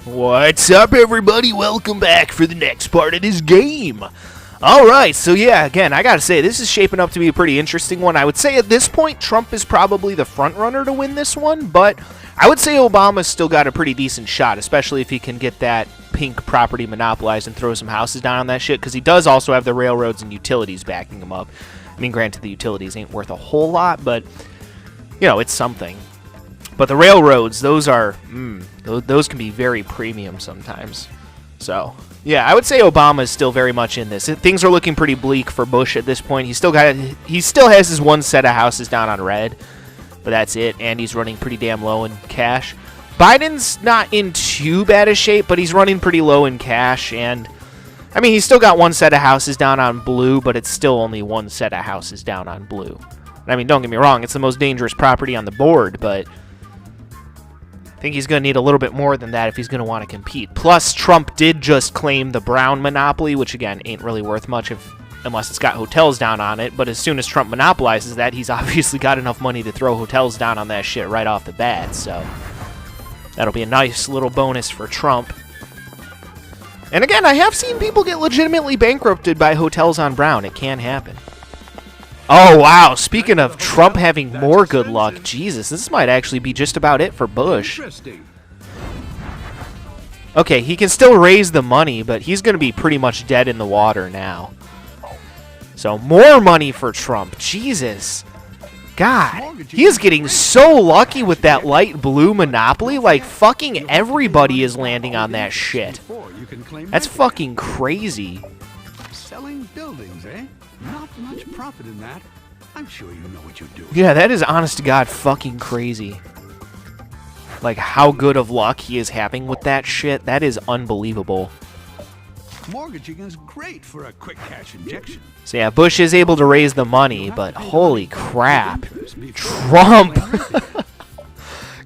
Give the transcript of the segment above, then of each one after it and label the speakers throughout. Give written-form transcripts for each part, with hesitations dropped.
Speaker 1: What's up, everybody? Welcome back for the next part of this game. Alright, so yeah, again, I gotta say, this is shaping up to be a pretty interesting one. I would say at this point, Trump is probably the front runner to win this one, but I would say Obama's still got a pretty decent shot, especially if he can get that pink property monopolized and throw some houses down on that shit, because he does also have the railroads and utilities backing him up. I mean, granted, the utilities ain't worth a whole lot, but, you know, it's something. But the railroads, those are, those can be very premium sometimes. So, yeah, I would say Obama is still very much in this. Things are looking pretty bleak for Bush at this point. He still has his one set of houses down on red, but that's it. And he's running pretty damn low in cash. Biden's not in too bad a shape, but he's running pretty low in cash. And, I mean, he's still got one set of houses down on blue, but it's still only one set of houses down on blue. I mean, don't get me wrong, it's the most dangerous property on the board, but I think he's going to need a little bit more than that if he's going to want to compete. Plus, Trump did just claim the brown monopoly, which, again, ain't really worth much unless it's got hotels down on it. But as soon as Trump monopolizes that, he's obviously got enough money to throw hotels down on that shit right off the bat. So that'll be a nice little bonus for Trump. And again, I have seen people get legitimately bankrupted by hotels on brown. It can happen. Oh, wow. Speaking of Trump having more good luck, Jesus, this might actually be just about it for Bush. Okay, he can still raise the money, but he's going to be pretty much dead in the water now. So, more money for Trump. Jesus. God, he is getting so lucky with that light blue monopoly. Like, fucking everybody is landing on that shit. That's fucking crazy.
Speaker 2: Selling buildings, eh? Not much profit in that. I'm sure you know what you're doing.
Speaker 1: Yeah, that is honest to God fucking crazy. Like, how good of luck he is having with that shit. That is unbelievable.
Speaker 2: Mortgaging is great for a quick cash injection.
Speaker 1: So yeah, Bush is able to raise the money, but holy crap. Trump!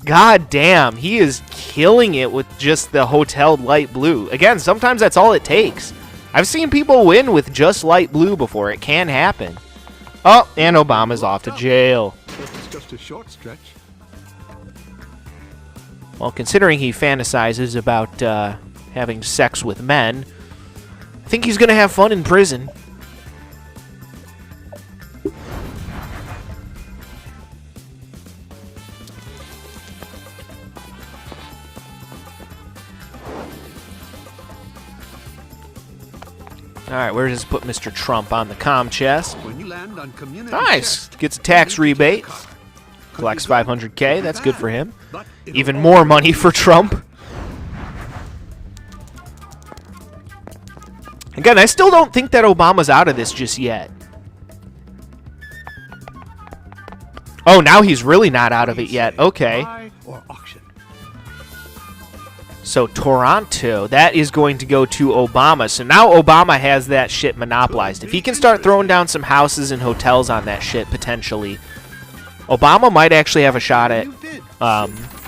Speaker 1: God damn, he is killing it with just the hotel light blue. Again, sometimes that's all it takes. I've seen people win with just light blue before. It can happen. Oh, and Obama's off to jail.
Speaker 2: It's just a short stretch.
Speaker 1: Well, considering he fantasizes about having sex with men, I think he's going to have fun in prison. Alright, where does this put Mr. Trump? On the comm chest. Nice! Gets a tax rebate. Collects 500K. That's good for him. Even more money for Trump. Again, I still don't think that Obama's out of this just yet. Oh, now he's really not out of it yet. Okay. So Toronto, that is going to go to Obama. So now Obama has that shit monopolized. If he can start throwing down some houses and hotels on that shit, potentially, Obama might actually have a shot at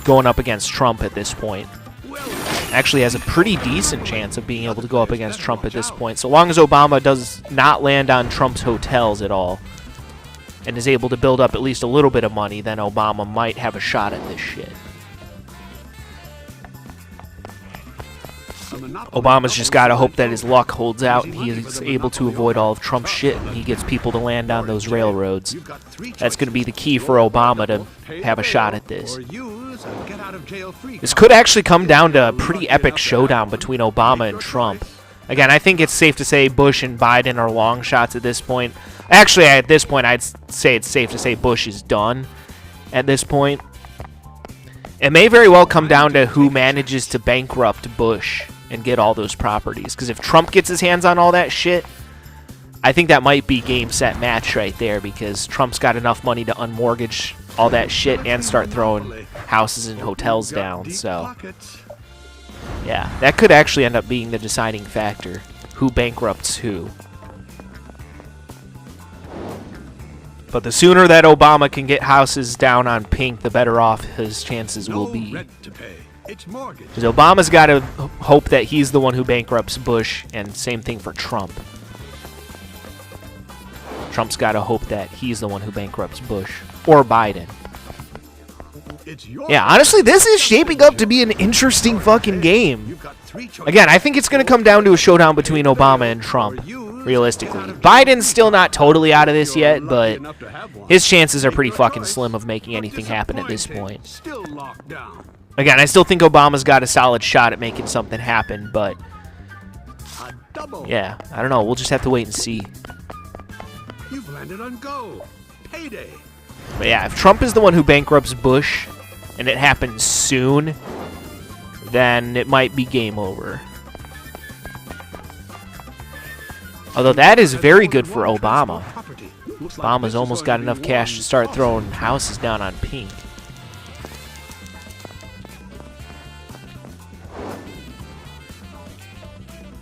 Speaker 1: going up against Trump at this point. Actually has a pretty decent chance of being able to go up against Trump at this point. So long as Obama does not land on Trump's hotels at all and is able to build up at least a little bit of money, then Obama might have a shot at this shit. Obama's just got to hope that his luck holds out and he is able to avoid all of Trump's shit and he gets people to land on those railroads. That's going to be the key for Obama to have a shot at this. This could actually come down to a pretty epic showdown between Obama and Trump. Again, I think it's safe to say Bush and Biden are long shots at this point. Actually, at this point, I'd say it's safe to say Bush is done at this point. It may very well come down to who manages to bankrupt Bush and get all those properties. Because if Trump gets his hands on all that shit, I think that might be game, set, match right there. Because Trump's got enough money to unmortgage all that shit and start throwing houses and hotels down. So, yeah, that could actually end up being the deciding factor. Who bankrupts who. But the sooner that Obama can get houses down on pink, the better off his chances will be. Because Obama's got to hope that he's the one who bankrupts Bush, and same thing for Trump. Trump's got to hope that he's the one who bankrupts Bush or Biden.
Speaker 2: It's your
Speaker 1: Yeah, honestly, this is shaping up to be an interesting fucking game.
Speaker 2: You've got 3 choices.
Speaker 1: Again, I think it's going to come down to a showdown between Obama and Trump, realistically. Biden's still not totally out of this yet, but his chances are pretty fucking slim of making anything happen at this point.
Speaker 2: Still locked down.
Speaker 1: Again, I still think Obama's got a solid shot at making something happen, but
Speaker 2: A double.
Speaker 1: yeah, I don't know. We'll just have to wait and see.
Speaker 2: You've landed on go. Payday.
Speaker 1: But yeah, if Trump is the one who bankrupts Bush, and it happens soon, then it might be game over. Although that is very good for Obama. Obama's almost got enough cash to start throwing houses down on pink.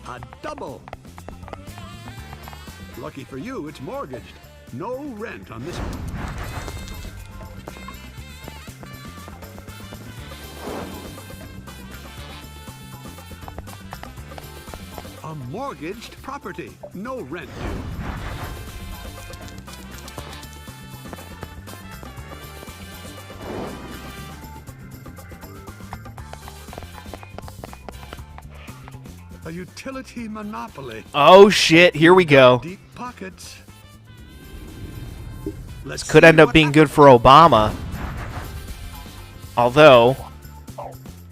Speaker 2: A double. Lucky for you, it's mortgaged. No rent on this one. A mortgaged property. No rent due. A utility monopoly.
Speaker 1: Oh shit, here we go.
Speaker 2: Deep pockets.
Speaker 1: This could end up being good for Obama. Although,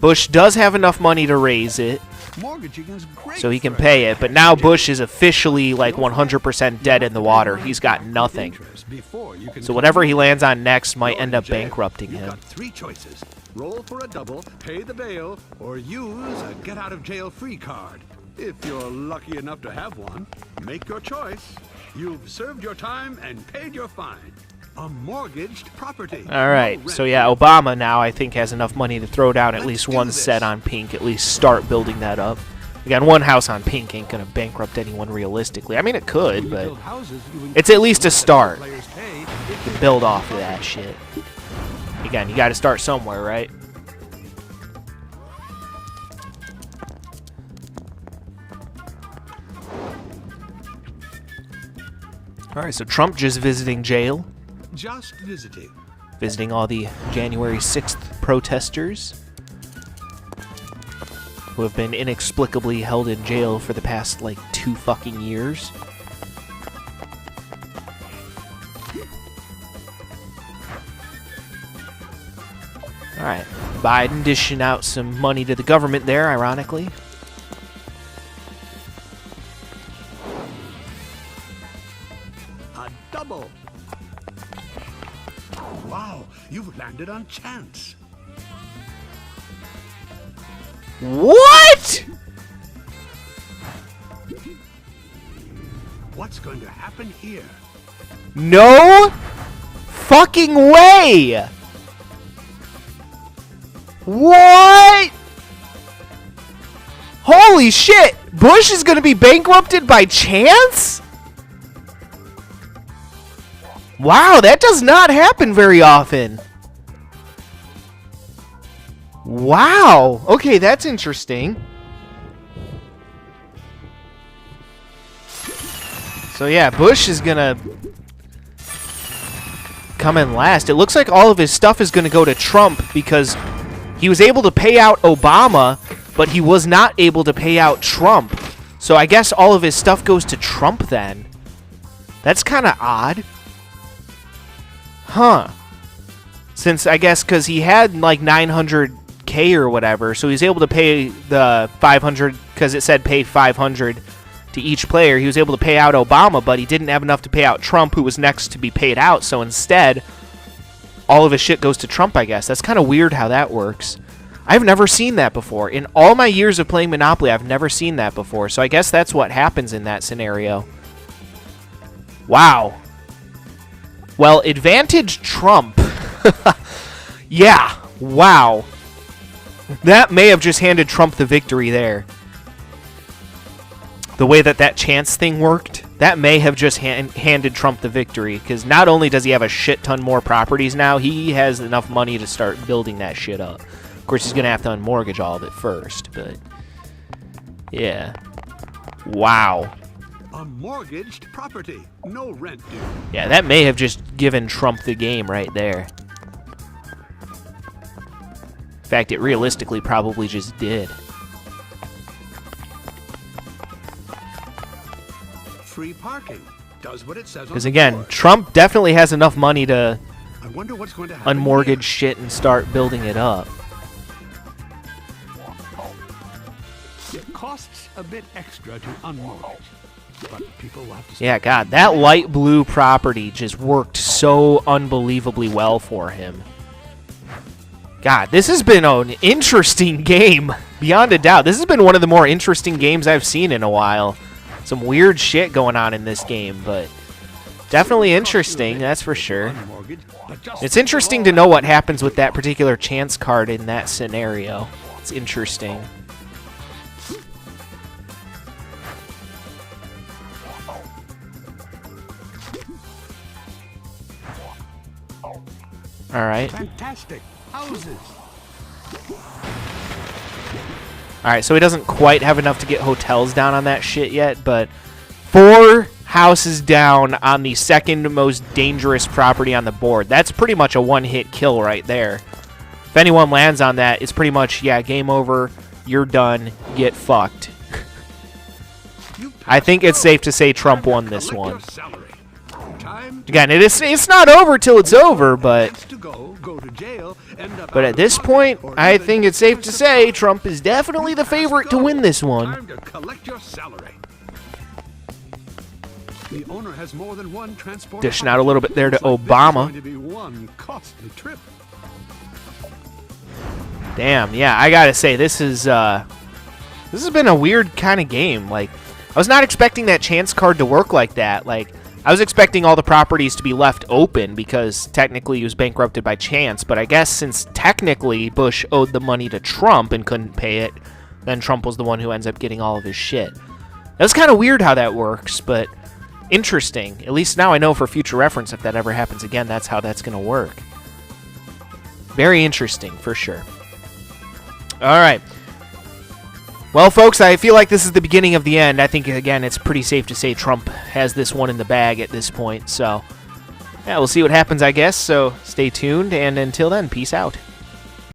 Speaker 1: Bush does have enough money to raise it,
Speaker 2: Mortgaging is great
Speaker 1: so he can
Speaker 2: for
Speaker 1: pay
Speaker 2: a
Speaker 1: it. But now Bush is officially like 100% dead in the water. He's got nothing.
Speaker 2: interest before you can
Speaker 1: So whatever he lands on next might
Speaker 2: You're
Speaker 1: end
Speaker 2: in
Speaker 1: up
Speaker 2: jail.
Speaker 1: bankrupting
Speaker 2: You've
Speaker 1: him.
Speaker 2: got 3 choices. Roll for a double, pay the bail, or use a get-out-of-jail-free card. If you're lucky enough to have one, make your choice. You've served your time and paid your fine. A mortgaged property.
Speaker 1: All right,
Speaker 2: No
Speaker 1: so
Speaker 2: rent
Speaker 1: yeah,
Speaker 2: due.
Speaker 1: Obama now I think has enough money to throw down at
Speaker 2: Let's
Speaker 1: least
Speaker 2: do
Speaker 1: one
Speaker 2: this.
Speaker 1: set on pink, at least start building that up. Again, one house on pink ain't gonna bankrupt anyone realistically. I mean, it could, but
Speaker 2: Build houses, you
Speaker 1: it's at least a start.
Speaker 2: players pay.
Speaker 1: To build off of that shit. Again, you got to start somewhere, right? All right, so Trump just visiting jail,
Speaker 2: Just visiting.
Speaker 1: visiting all the January 6th protesters who have been inexplicably held in jail for the past, like, 2 fucking years. All right, Biden dishing out some money to the government there, ironically.
Speaker 2: A double. Wow, you've landed on chance.
Speaker 1: What?
Speaker 2: What's going to happen here?
Speaker 1: No fucking way! What? Holy shit! Bush is gonna be bankrupted by chance? Wow, that does not happen very often. Wow. Okay, that's interesting. So yeah, Bush is gonna come in last. It looks like all of his stuff is gonna go to Trump because he was able to pay out Obama, but he was not able to pay out Trump. So I guess all of his stuff goes to Trump then. That's kind of odd. Huh. Since I guess because he had like 900K or whatever, so he was able to pay the 500 because it said pay 500 to each player. He was able to pay out Obama, but he didn't have enough to pay out Trump, who was next to be paid out. So instead, all of his shit goes to Trump, I guess. That's kind of weird how that works. I've never seen that before. In all my years of playing Monopoly, I've never seen that before. So I guess that's what happens in that scenario. Wow. Well, advantage Trump. Yeah. Wow. That may have just handed Trump the victory there. The way that that chance thing worked, that may have just handed Trump the victory. Because not only does he have a shit ton more properties now, he has enough money to start building that shit up. Of course, he's going to have to unmortgage all of it first, but yeah. Wow.
Speaker 2: A mortgaged property. No rent due.
Speaker 1: Yeah, that may have just given Trump the game right there. fact, it realistically probably just did.
Speaker 2: Free parking does what it says on
Speaker 1: Because
Speaker 2: the
Speaker 1: again,
Speaker 2: board.
Speaker 1: Trump definitely has enough money to
Speaker 2: I wonder what's going to happen
Speaker 1: unmortgage
Speaker 2: here.
Speaker 1: shit and start building it up.
Speaker 2: It costs a bit extra to unmortgage, but people will have to.
Speaker 1: Yeah, God, that light blue property just worked so unbelievably well for him. God, this has been an interesting game, beyond a doubt. This has been one of the more interesting games I've seen in a while. Some weird shit going on in this game, but definitely interesting, that's for sure. It's interesting to know what happens with that particular chance card in that scenario. It's interesting. All right.
Speaker 2: Fantastic houses.
Speaker 1: Alright, so he doesn't quite have enough to get hotels down on that shit yet, but 4 houses down on the second most dangerous property on the board. That's pretty much a one-hit kill right there. If anyone lands on that, it's pretty much, yeah, game over, you're done, get fucked. I think it's safe to say Trump won this one. Again, it's not over till it's over, but at this point, I think it's safe to say Trump is definitely the favorite to win this one.
Speaker 2: Time to collect your salary. The owner has more than one transport.
Speaker 1: Dishing out a little bit there to
Speaker 2: Looks like
Speaker 1: Obama.
Speaker 2: this is going to be one costly trip.
Speaker 1: Damn, yeah, I gotta say, this has been a weird kind of game. Like, I was not expecting that chance card to work like that. Like, I was expecting all the properties to be left open because technically he was bankrupted by chance, but I guess since technically Bush owed the money to Trump and couldn't pay it, then Trump was the one who ends up getting all of his shit. That's kind of weird how that works, but interesting. At least now I know for future reference if that ever happens again, that's how that's going to work. Very interesting, for sure. All right. Well, folks, I feel like this is the beginning of the end. I think, again, it's pretty safe to say Trump has this one in the bag at this point. So, yeah, we'll see what happens, I guess. So, stay tuned, and until then, peace out.